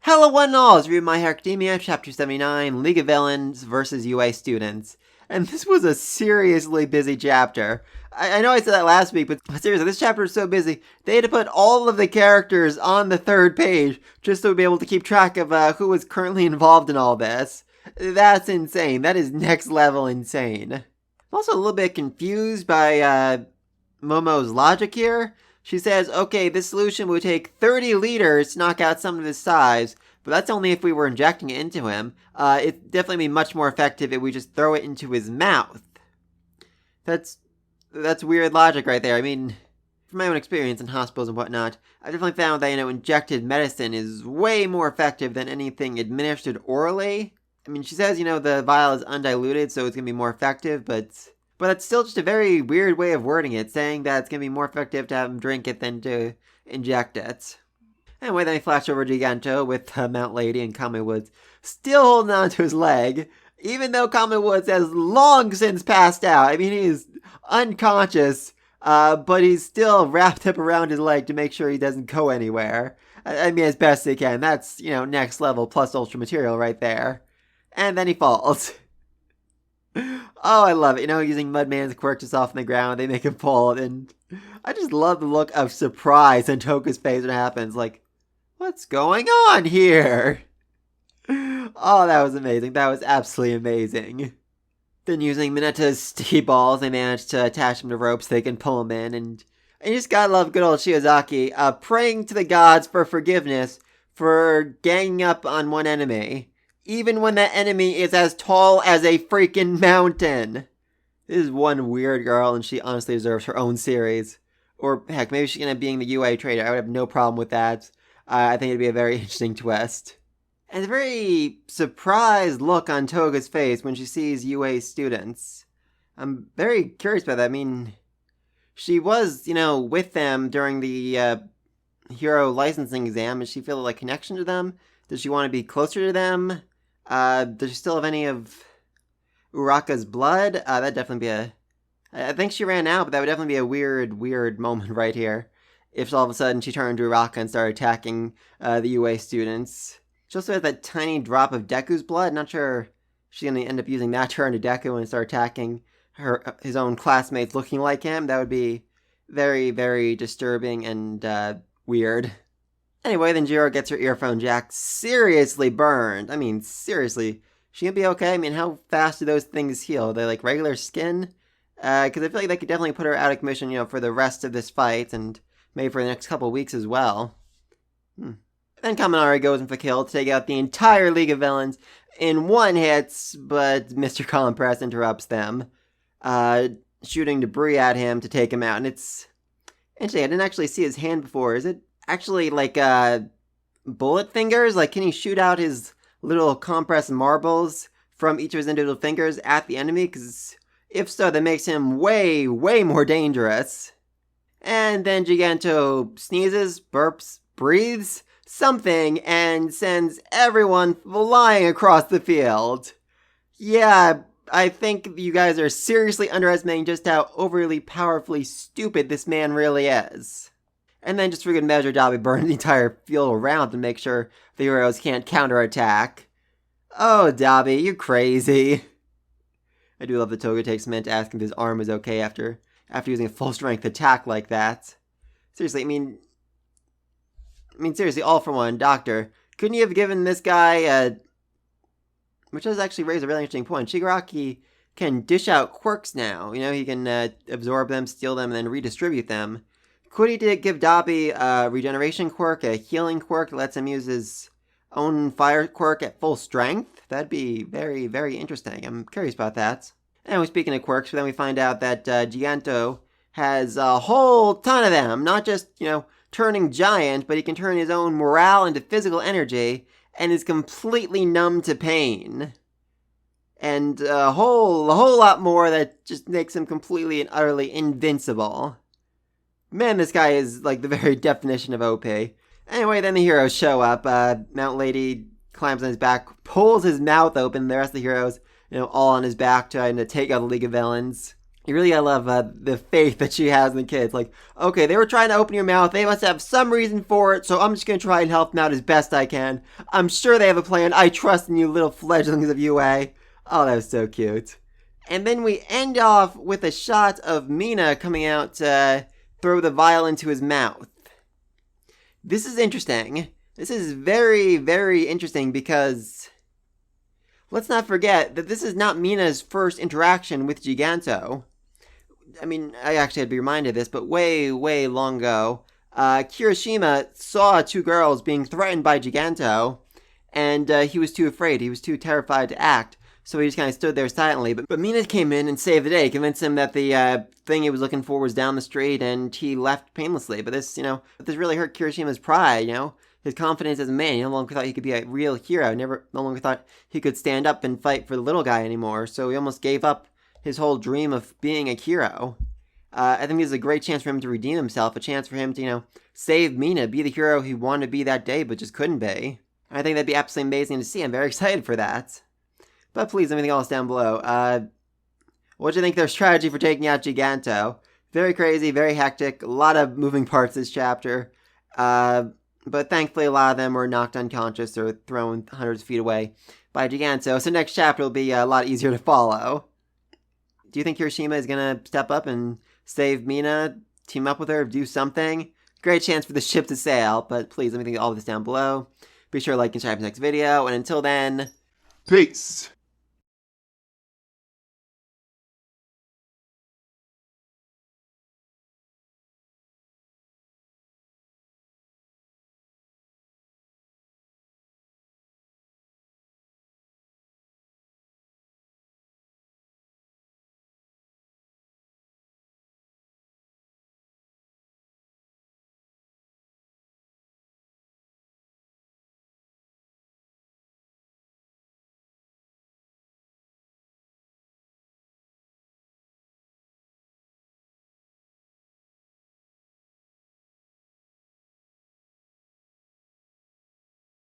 Hello one and all, it's Read My Hero Academia, Chapter 79, League of Villains vs. UA Students. And this was a seriously busy chapter. I know I said that last week, but seriously, this chapter is so busy, they had to put all of the characters on the third page just to be able to keep track of who was currently involved in all this. That's insane. That is next level insane. I'm also a little bit confused by Momo's logic here. She says, okay, this solution would take 30 liters to knock out someone of his size, but that's only if we were injecting it into him. It'd definitely be much more effective if we just throw it into his mouth. That's weird logic right there. I mean, from my own experience in hospitals and whatnot, I've definitely found that, injected medicine is way more effective than anything administered orally. I mean, she says, the vial is undiluted, so it's going to be more effective, but it's still just a very weird way of wording it, saying that it's going to be more effective to have him drink it than to inject it. Anyway, then we flash over to Gigento with Mount Lady and Kame Woods still holding on to his leg, even though Kame Woods has long since passed out. I mean, he's unconscious, but he's still wrapped up around his leg to make sure he doesn't go anywhere. I mean, as best he can. That's, next level plus ultra material right there. And then he falls. Oh, I love it. Using Mudman's quirk to soften the ground, they make him fall, and I just love the look of surprise on Toku's face when it happens. Like, what's going on here? Oh, that was amazing. That was absolutely amazing. Then using Mineta's sticky balls, they managed to attach him to ropes so they can pull him in, and you just gotta love good old Shiozaki, praying to the gods for forgiveness for ganging up on one enemy. Even when that enemy is as tall as a freaking mountain. This is one weird girl, and she honestly deserves her own series. Or, heck, maybe she's going to be the UA trader. I would have no problem with that. I think it'd be a very interesting twist. And a very surprised look on Toga's face when she sees UA students. I'm very curious about that. I mean, she was, with them during the hero licensing exam. Does she feel like connection to them? Does she want to be closer to them? Does she still have any of Uraka's blood? That'd definitely be I think she ran out, but that would definitely be a weird moment right here. If all of a sudden she turned to Uraka and started attacking the UA students. She also has that tiny drop of Deku's blood. Not sure she's going to end up using that to turn to Deku and start attacking his own classmates looking like him. That would be very, very disturbing and weird. Anyway, then Jiro gets her earphone jack seriously burned. I mean, seriously. She gonna be okay? I mean, how fast do those things heal? Are they like regular skin? Because I feel like they could definitely put her out of commission, for the rest of this fight, and maybe for the next couple weeks as well. Then Kaminari goes in for kill to take out the entire League of Villains in one hit, but Mr. Compress interrupts them, shooting debris at him to take him out. And it's interesting, I didn't actually see his hand before. Is it actually like bullet fingers? Like, can he shoot out his little compressed marbles from each of his individual fingers at the enemy? Because if so, that makes him way more dangerous. And then Gigento sneezes, burps, breathes something, and sends everyone flying across the field. Yeah, I think you guys are seriously underestimating just how overly powerfully stupid this man really is. And then just for good measure, Dabi burned the entire field around to make sure the heroes can't counterattack. Oh, Dabi, you crazy. I do love that Toga takes a minute to ask him if his arm is okay after using a full-strength attack like that. Seriously, I mean, seriously, all for one, Doctor. Couldn't you have given this guy which does actually raise a really interesting point. Shigaraki can dish out quirks now. He can absorb them, steal them, and then redistribute them. Could he give Dabi a regeneration quirk, a healing quirk that lets him use his own fire quirk at full strength? That'd be very, very interesting. I'm curious about that. Anyway, speaking of quirks, then we find out that Gigento has a whole ton of them. Not just, turning giant, but he can turn his own morale into physical energy and is completely numb to pain. And a whole lot more that just makes him completely and utterly invincible. Man, this guy is like the very definition of OP. Anyway, then the heroes show up. Mount Lady climbs on his back, pulls his mouth open. The rest of the heroes, all on his back trying to take out the League of Villains. You really gotta love the faith that she has in the kids. Like, okay, they were trying to open your mouth. They must have some reason for it, so I'm just gonna try and help them out as best I can. I'm sure they have a plan. I trust in you little fledglings of UA. Oh, that was so cute. And then we end off with a shot of Mina coming out to throw the vial into his mouth. This is interesting. This is very, very interesting because let's not forget that this is not Mina's first interaction with Giganto. I mean, I actually had to be reminded of this, but way, way long ago, Kirishima saw two girls being threatened by Giganto, and he was too afraid. He was too terrified to act, so he just kind of stood there silently. But Mina came in and saved the day, convinced him that the thing he was looking for was down the street, and he left painlessly. But this really hurt Kirishima's pride, his confidence as a man. He no longer thought he could be a real hero. No longer thought he could stand up and fight for the little guy anymore. So he almost gave up his whole dream of being a hero. I think this is a great chance for him to redeem himself, a chance for him to, save Mina, be the hero he wanted to be that day, but just couldn't be. I think that'd be absolutely amazing to see. I'm very excited for that. But please, everything else down below. What do you think of their strategy for taking out Giganto? Very crazy, very hectic, a lot of moving parts this chapter. But thankfully, a lot of them were knocked unconscious or thrown hundreds of feet away by Giganto. So next chapter will be a lot easier to follow. Do you think Kirishima is going to step up and save Mina, team up with her, do something? Great chance for the ship to sail, but please let me think of all of this down below. Be sure to like and subscribe to the next video, and until then, peace.